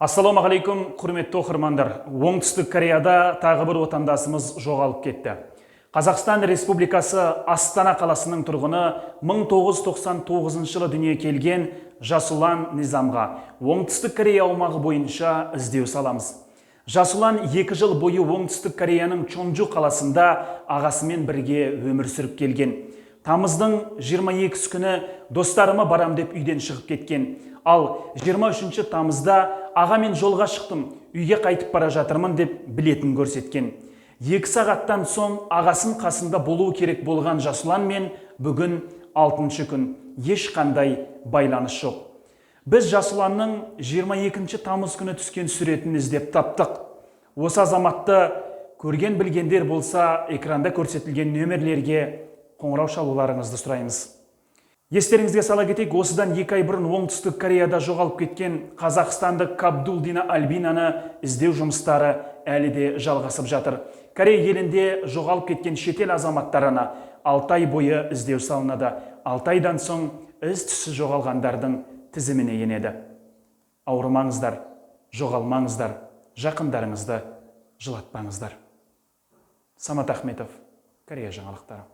Ассалаумағалейкум, құрметті оқырмандар. Оңтүстік Кореяда тағы бір отандасымыз жоғалып кетті. Қазақстан Республикасы Астана қаласының тұрғыны 1999 жылы дүниеге келген Жасұлан Низамға Оңтүстік Корея аумағы бойынша іздеу саламыз. Жасұлан 2 жыл бойы Оңтүстік Кореяның Чонжу қаласында ағасымен бірге өмір сүріп келген. Тамыздың 22 күні достарыма барам деп үйден шығып кеткен. Ал 23 тамызда ағамен жолға шықтым, үйге қайтып бара жатырмын деп білетін көрсеткен. 2 сағаттан соң ағасын қасында болуы керек болған Жасұлан мен бүгін 6 күн ешқандай байланыс жоқ. Біз Жасұланның 22 тамыз күні түскен суретін іздеп таптық. Осы азаматты көрген білгендер болса, экранда көрсетілген нөмірлерге қоңырау шалуларыңызды сұраймыз. Естеріңізге сала кетейік, осыдан 2 ай бұрын Оңтүстік Кореяда жоғалып кеткен қазақстандық Кабдулдина Альбинаны іздеу жұмыстары әлі де жалғасып жатыр. Корея елінде жоғалып кеткен шетел азаматтарына 6 ай бойы іздеу салынады. 6 айдан соң із-түссіз жоғалғандардың тізіміне енеді. Ауырмаңыздар, жоғалмаңыздар, жақындарыңызды жылатпаңыздар. Самат Ахметов, Корея жаңалықтары.